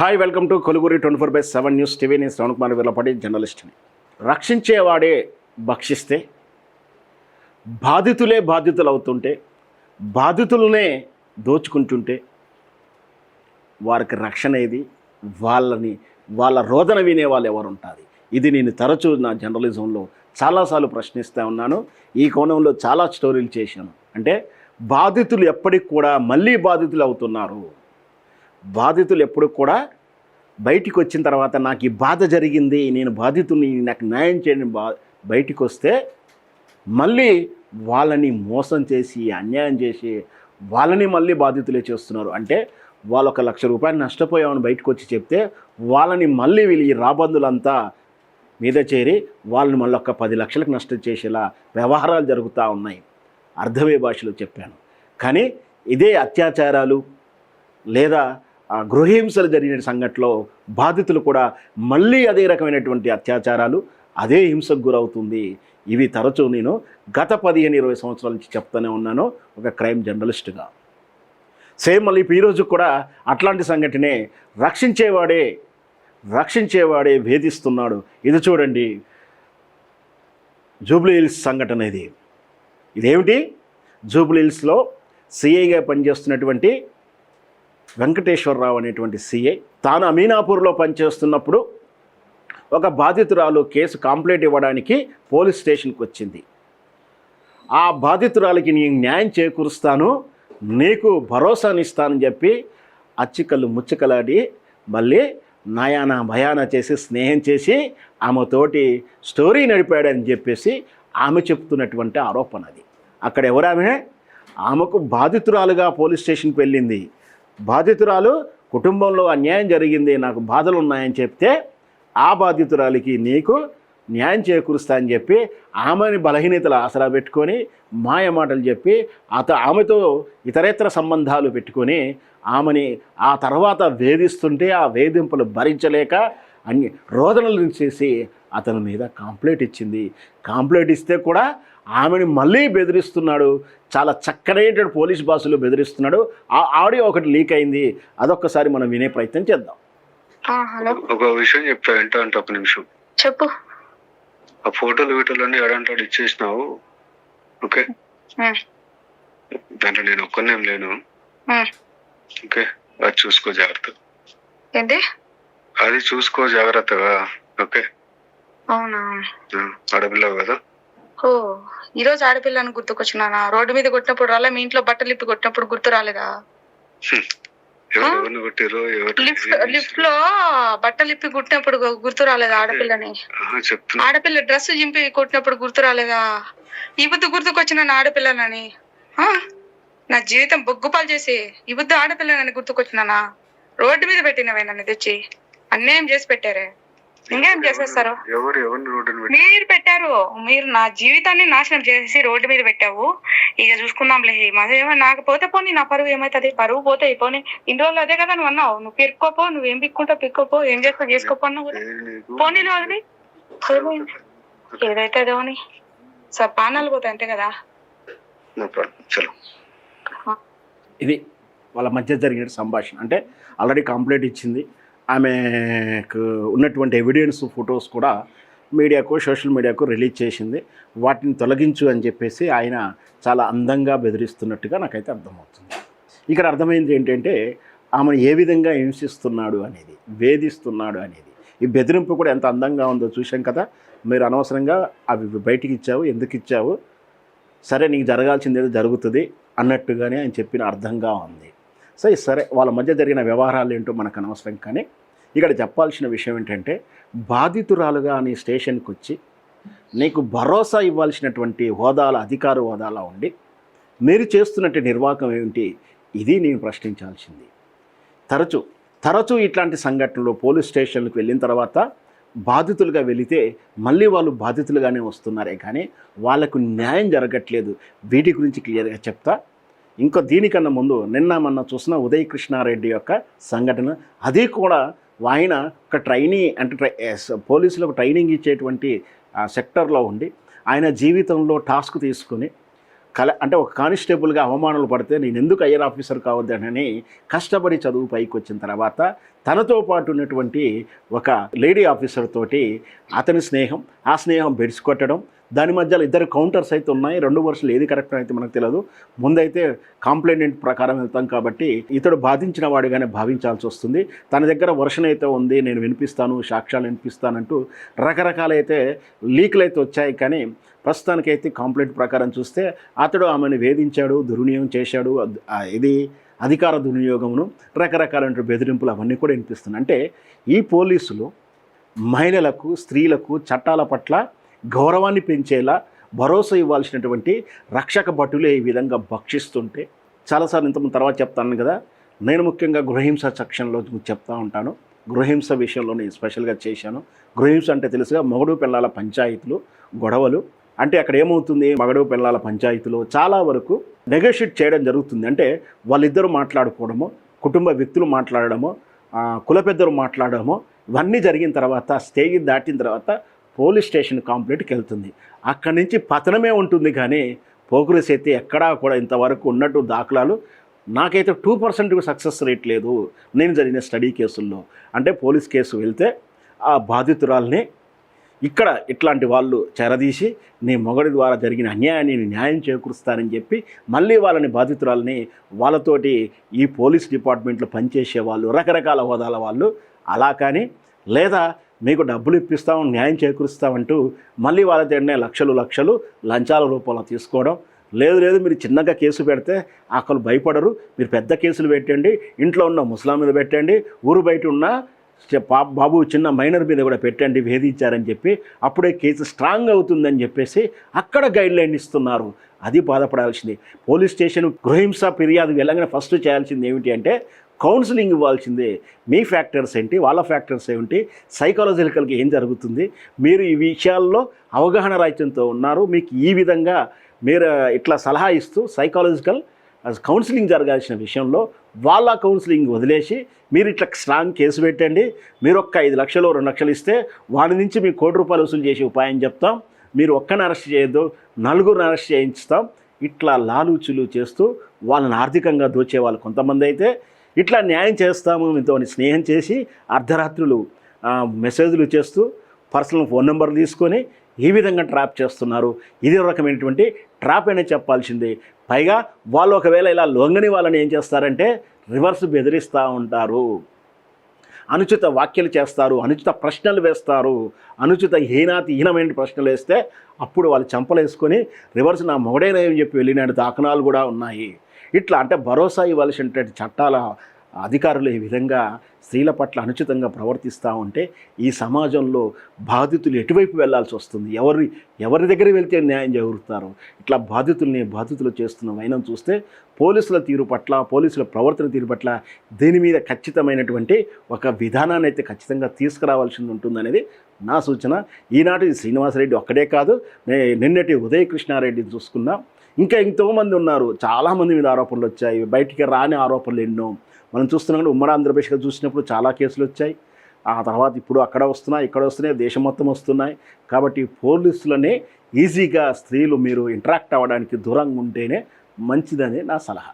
Hi, welcome to కొలుగురి 24/7 news TV. నేను శ్రవణ్ కుమార్ వీళ్ళపడి జర్నలిస్ట్ని. రక్షించేవాడే భక్షిస్తే, బాధితులే బాధితులు అవుతుంటే, బాధితులనే దోచుకుంటుంటే వారికి రక్షణ ఏది? వాళ్ళ రోదన వినే వాళ్ళు ఎవరు ఉంటుంది? ఇది నేను తరచూ నా జర్నలిజంలో చాలాసార్లు ప్రశ్నిస్తూ ఉన్నాను. ఈ కోణంలో చాలా స్టోరీలు చేశాను. అంటే బాధితులు ఎప్పటికి కూడా మళ్ళీ బాధితులు అవుతున్నారు. బాధితులు ఎప్పుడు కూడా బయటికి వచ్చిన తర్వాత నాకు ఈ బాధ జరిగింది, నేను బాధితుని, నాకు న్యాయం చేయని బయటికి వస్తే మళ్ళీ వాళ్ళని మోసం చేసి అన్యాయం చేసి వాళ్ళని మళ్ళీ బాధితులే చేస్తున్నారు. అంటే వాళ్ళు ₹1,00,000 నష్టపోయామని బయటకు వచ్చి చెప్తే వాళ్ళని మళ్ళీ వీళ్ళు ఈ రాబందులంతా మీద చేరి వాళ్ళని మళ్ళీ ఒక 10 లక్షలకు నష్టం చేసేలా వ్యవహారాలు జరుగుతూ ఉన్నాయి. అర్థమయ్యే భాషలో చెప్పాను. కానీ ఇదే అత్యాచారాలు లేదా గృహహింసలు జరిగిన సంఘటనలో బాధితులు కూడా మళ్ళీ అదే రకమైనటువంటి అత్యాచారాలు, అదే హింసకు గురవుతుంది. ఇవి తరచూ నేను గత 15-20 సంవత్సరాల నుంచి చెప్తూనే ఉన్నాను ఒక క్రైమ్ జర్నలిస్ట్గా. సేమ్ మళ్ళీ ఈరోజు కూడా అట్లాంటి సంఘటనే. రక్షించేవాడే వేధిస్తున్నాడు. ఇది చూడండి, జూబ్లీ హిల్స్ సంఘటన. ఇదేమిటి? జూబ్లీ హిల్స్లో సిఐగా పనిచేస్తున్నటువంటి వెంకటేశ్వరరావు అనేటువంటి సిఐ తాను అమీనాపూర్లో పనిచేస్తున్నప్పుడు ఒక బాధితురాలు కేసు కంప్లైంట్ ఇవ్వడానికి పోలీస్ స్టేషన్కి వచ్చింది. ఆ బాధితురాలకి నేను న్యాయం చేకూరుస్తాను, నీకు భరోసానిస్తానని చెప్పి అచ్చికల్లు ముచ్చకలాడి మళ్ళీ నయానా భయానా చేసి స్నేహం చేసి ఆమెతోటి స్టోరీ నడిపాడని చెప్పేసి ఆమె చెప్తున్నటువంటి ఆరోపణ అది. అక్కడ ఎవరామె? ఆమెకు బాధితురాలుగా పోలీస్ స్టేషన్కి వెళ్ళింది. బాధితురాలు కుటుంబంలో అన్యాయం జరిగింది, నాకు బాధలు ఉన్నాయని చెప్తే ఆ బాధితురాలికి నీకు న్యాయం చేకూరుస్తా అని చెప్పి ఆమెని బలహీనతలు ఆసరా పెట్టుకొని మాయ మాటలు చెప్పి ఆమెతో ఇతరేతర సంబంధాలు పెట్టుకొని ఆమెని ఆ తర్వాత వేధిస్తుంటే ఆ వేధింపులు భరించలేక అన్ని రోదనలు చేసి అతని మీద కంప్లైంట్ ఇచ్చింది. కంప్లైంట్ ఇస్తే కూడా ఆమెను మళ్ళీ బెదిరిస్తున్నాడు. చాలా చక్కనైనటువంటి పోలీస్ భాషలో బెదిరిస్తున్నాడు. ఆ ఆడియో ఒకటి లీక్ అయింది. అదొక్కసారి మనం వినే ప్రయత్నం చేద్దాం. ఒక విషయం చెప్తా, అంటే ఒక నిమిషం చెప్పు. ఆ ఫోటోలు వీటోలన్నీ ఎడంటాడు ఇచ్చేసినావు, ఓకే? దాంట్లో నేను ఒక్కనేం లేను, ఓకే? అది చూసుకో జాగ్రత్త. ఏంటి? అది చూసుకో జాగ్రత్తగా, ఓకే? అవునా? ఆడపిల్లవు కదా. ఓ, ఈరోజు ఆడపిల్లని గుర్తుకొచ్చినానా? రోడ్డు మీద కొట్టినప్పుడు రాలే? మీ ఇంట్లో బట్టలు ఇప్పి కొట్టినప్పుడు గుర్తు రాలేదా? ఎవరిని కొట్టిరో లిఫ్ట్ లో బట్టలు ఇప్పి కుట్టినప్పుడు గుర్తు రాలేదా ఆడపిల్లని? ఆడపిల్ల డ్రెస్ చింపి కొట్టినప్పుడు గుర్తు రాలేదా? ఈ బుద్ధి గుర్తుకొచ్చిన ఆడపిల్లనని నా జీవితం బొగ్గుపాలు చేసి ఈ బుద్ధి ఆడపిల్లనని గుర్తుకొచ్చినానా? రోడ్డు మీద పెట్టినవే నన్ను తెచ్చి అన్యాయం చేసి పెట్టారే. ఇంకేం చేసేస్తారు? మీరు పెట్టారు. మీరు నా జీవితాన్ని నాశనం చేసి రోడ్డు మీద పెట్టావు. ఇక చూసుకుందాంలే, ఏమో నాకు పోతే పోనీ, నా పరువు ఏమైతుంది? పరువు పోతే పోనీ. ఇన్ని రోజులు అదే కదా నువ్వు అన్నావు, నువ్వు పిరుక్కోపో, నువ్వేం పిక్కుంటావు పిక్కోపో, ఏం చేస్తావు చేసుకోపో అన్నావు. పోనీ వదిలి ఏదైతే అదేమని సార్ పానాలు పోతాయి అంతే కదా. ఇది వాళ్ళ మధ్య జరిగిన సంభాషణ. అంటే ఆల్రెడీ కంప్లైంట్ ఇచ్చింది. ఆమెకు ఉన్నటువంటి ఎవిడెన్స్ ఫొటోస్ కూడా మీడియాకు, సోషల్ మీడియాకు రిలీజ్ చేసింది. వాటిని తొలగించు అని చెప్పేసి ఆయన చాలా అందంగా బెదిరిస్తున్నట్టుగా నాకైతే అర్థమవుతుంది. ఇక్కడ అర్థమైంది ఏంటంటే ఆమెను ఏ విధంగా హింసిస్తున్నాడు అనేది, వేధిస్తున్నాడు అనేది. ఈ బెదిరింపు కూడా ఎంత అందంగా ఉందో చూసాం కదా. మీరు అనవసరంగా అవి బయటికి ఇచ్చావు, ఎందుకు ఇచ్చావు, సరే నీకు జరగాల్సింది ఏదో జరుగుతుంది అన్నట్టుగానే ఆయన చెప్పిన అర్థంగా ఉంది. సరే వాళ్ళ మధ్య జరిగిన వ్యవహారాలు ఏంటో మనకు అనవసరం. కానీ ఇక్కడ చెప్పాల్సిన విషయం ఏంటంటే బాధితురాలుగా నీ స్టేషన్కి వచ్చి నీకు భరోసా ఇవ్వాల్సినటువంటి హోదాల, అధికార హోదాలో ఉండి మీరు చేస్తున్నట్టు నిర్వాహకం ఏమిటి? ఇది నేను ప్రశ్నించాల్సింది. తరచూ ఇట్లాంటి సంఘటనలు పోలీస్ స్టేషన్లకు వెళ్ళిన తర్వాత బాధితులుగా వెళితే మళ్ళీ వాళ్ళు బాధితులుగానే వస్తున్నారే కానీ వాళ్ళకు న్యాయం జరగట్లేదు. వీటి గురించి క్లియర్గా చెప్తా. ఇంకో దీనికన్నా ముందు మొన్న చూసిన ఉదయ్ కృష్ణారెడ్డి యొక్క సంఘటన. అది కూడా ఆయన ఒక పోలీసులకు ట్రైనింగ్ ఇచ్చేటువంటి సెక్టర్లో ఉండి ఆయన జీవితంలో టాస్క్ తీసుకుని అంటే ఒక కానిస్టేబుల్గా అవమానాలు పడితే నేను ఎందుకు ఐఆర్ ఆఫీసర్ కావద్దని కష్టపడి చదువు పైకి వచ్చిన తర్వాత తనతో పాటు ఉన్నటువంటి ఒక లేడీ ఆఫీసర్ తోటి అతని స్నేహం, ఆ స్నేహం బెడిసి కొట్టడం, దాని మధ్యలో ఇద్దరు కౌంటర్స్ అయితే ఉన్నాయి. 2 వర్షాలు ఏది కరెక్ట్ అయితే మనకు తెలియదు. ముందైతే కంప్లైంట్ ప్రకారం వెళ్తాం కాబట్టి ఇతడు బాధించిన వాడిగానే భావించాల్సి వస్తుంది. తన దగ్గర వర్షన్ అయితే ఉంది, నేను వినిపిస్తాను, సాక్ష్యాలు వినిపిస్తానంటూ రకరకాలైతే లీకులు అయితే వచ్చాయి. కానీ ప్రస్తుతానికైతే కంప్లైంట్ ప్రకారం చూస్తే అతడు ఆమెను వేధించాడు, దుర్వినియోగం చేశాడు, ఇది అధికార దుర్వినియోగమును, రకరకాల బెదిరింపులు అవన్నీ కూడా వినిపిస్తున్నాయి. అంటే ఈ పోలీసులు మహిళలకు, స్త్రీలకు చట్టాల పట్ల గౌరవాన్ని పెంచేలా భరోసా ఇవ్వాల్సినటువంటి రక్షక భటులే ఈ విధంగా భక్షిస్తుంటే చాలాసార్లు ఇంతకుముందు తర్వాత చెప్తాను కదా, నేను ముఖ్యంగా గృహహింస సెక్షన్లో చెప్తా ఉంటాను. గృహహింస విషయంలో నేను స్పెషల్గా చేశాను. గృహహింస అంటే తెలుసుగా మొగుడు పిల్లల పంచాయతీలు, గొడవలు. అంటే అక్కడ ఏమవుతుంది, మగడు పిల్లల పంచాయతీలో చాలా వరకు నెగోషియేట్ చేయడం జరుగుతుంది. అంటే వాళ్ళిద్దరూ మాట్లాడుకోవడము, కుటుంబ వ్యక్తులు మాట్లాడడము, కుల పెద్దలు మాట్లాడడము, ఇవన్నీ జరిగిన తర్వాత స్టేజ్ దాటిన తర్వాత పోలీస్ స్టేషన్ కంప్లైంట్కి వెళ్తుంది. అక్కడి నుంచి పతనమే ఉంటుంది. కానీ ప్రోగ్రెస్ అయితే ఎక్కడా కూడా ఇంతవరకు ఉన్నట్టు దాఖలాలు నాకైతే 2% సక్సెస్ రేట్ లేదు నేను జరిగిన స్టడీ కేసుల్లో. అంటే పోలీస్ కేసు వెళ్తే ఆ బాధితురాల్ని ఇక్కడ ఇట్లాంటి వాళ్ళు చెరదీసి నీ మొగడి ద్వారా జరిగిన అన్యాయాన్ని న్యాయం చేకూరుస్తానని చెప్పి మళ్ళీ వాళ్ళని బాధితురాలని వాళ్ళతోటి ఈ పోలీస్ డిపార్ట్మెంట్లో పనిచేసే వాళ్ళు, రకరకాల హోదాల వాళ్ళు అలా కానీ, లేదా మీకు డబ్బులు ఇప్పిస్తాం, న్యాయం చేకూరుస్తామంటూ మళ్ళీ వాళ్ళ దగ్గరనే లక్షలు లంచాల రూపంలో తీసుకోవడం. లేదు మీరు చిన్నగా కేసు పెడితే అక్కలు భయపడరు, మీరు పెద్ద కేసులు పెట్టండి, ఇంట్లో ఉన్న ముస్లాం మీద పెట్టండి, ఊరు బయట ఉన్న బాబు చిన్న మైనర్ మీద కూడా పెట్టండి, వేధించారని చెప్పి అప్పుడే కేసు స్ట్రాంగ్ అవుతుందని చెప్పేసి అక్కడ గైడ్లైన్ ఇస్తున్నారు. అది బాధపడాల్సింది. పోలీస్ స్టేషన్ గృహహింస ఫిర్యాదు వెళ్ళగానే ఫస్ట్ చేయాల్సింది ఏమిటి అంటే కౌన్సిలింగ్ ఇవ్వాల్సిందే. మీ ఫ్యాక్టర్స్ ఏంటి, వాళ్ళ ఫ్యాక్టర్స్ ఏమిటి, సైకాలజికల్గా ఏం జరుగుతుంది, మీరు ఈ విషయాల్లో అవగాహన రాహిత్యంతో ఉన్నారు, మీకు ఈ విధంగా మీరు ఇట్లా సలహా ఇస్తూ సైకాలజికల్ కౌన్సిలింగ్ జరగాల్సిన విషయంలో వాళ్ళ కౌన్సిలింగ్ వదిలేసి మీరు ఇట్లా స్ట్రాంగ్ కేసు పెట్టండి, మీరు ఒక్క 5 లక్షలు 2 లక్షలు ఇస్తే వాడి నుంచి మీకు ₹1,00,00,000 వసూలు చేసే ఉపాయం చెప్తాం, మీరు ఒక్కరిని అరెస్ట్ చేయొద్దు 4 అరెస్ట్ చేయించుతాం, ఇట్లా లాలూచులు చేస్తూ వాళ్ళని ఆర్థికంగా దోచేవాళ్ళు కొంతమంది అయితే ఇట్లా న్యాయం చేస్తాము మీతో స్నేహం చేసి అర్ధరాత్రులు మెసేజ్లు చేస్తూ పర్సనల్ ఫోన్ నెంబర్లు తీసుకొని ఈ విధంగా ట్రాప్ చేస్తున్నారు. ఇది రకమైనటువంటి ట్రాప్ అనే చెప్పాల్సిందే. పైగా వాళ్ళు ఒకవేళ ఇలా లొంగని వాళ్ళని ఏం చేస్తారంటే రివర్స్ బెదిరిస్తూ ఉంటారు, అనుచిత వ్యాఖ్యలు చేస్తారు, అనుచిత ప్రశ్నలు వేస్తారు, అనుచిత హీనమైన ప్రశ్నలు వేస్తే అప్పుడు వాళ్ళు చంపలేసుకొని రివర్స్ నా మొగడైనా ఏం చెప్పి వెళ్ళిన దాఖనాలు కూడా ఉన్నాయి. ఇట్లా అంటే భరోసా ఇవ్వాల్సినటువంటి చట్టాల అధికారులు ఈ విధంగా స్త్రీల పట్ల అనుచితంగా ప్రవర్తిస్తూ ఉంటే ఈ సమాజంలో బాధితులు ఎటువైపు వెళ్లాల్సి వస్తుంది, ఎవరి దగ్గర వెళ్తే న్యాయం జరుగుతారు. ఇట్లా బాధితులు చేస్తున్న వైనం చూస్తే పోలీసుల తీరు పట్ల, పోలీసుల ప్రవర్తన తీరు పట్ల దీని మీద ఖచ్చితమైనటువంటి ఒక విధానాన్ని అయితే ఖచ్చితంగా తీసుకురావాల్సి ఉంటుందనేది నా సూచన. ఈనాటి శ్రీనివాసరెడ్డి ఒక్కడే కాదు, నిన్నటి ఉదయ కృష్ణారెడ్డిని చూసుకున్నా, ఇంకా ఎంతోమంది ఉన్నారు. చాలామంది మీద ఆరోపణలు వచ్చాయి, బయటికి రాని ఆరోపణలు ఎన్నో మనం చూస్తున్నాం. ఉమ్మడి ఆంధ్రప్రదేశ్గా చూసినప్పుడు చాలా కేసులు వచ్చాయి, ఆ తర్వాత ఇప్పుడు అక్కడ వస్తున్నాయి, ఇక్కడ వస్తున్నాయి, దేశం మొత్తం వస్తున్నాయి. కాబట్టి పోలీసులనే ఈజీగా స్త్రీలు మీరు ఇంటరాక్ట్ అవ్వడానికి దూరంగా ఉంటేనే మంచిదని నా సలహా.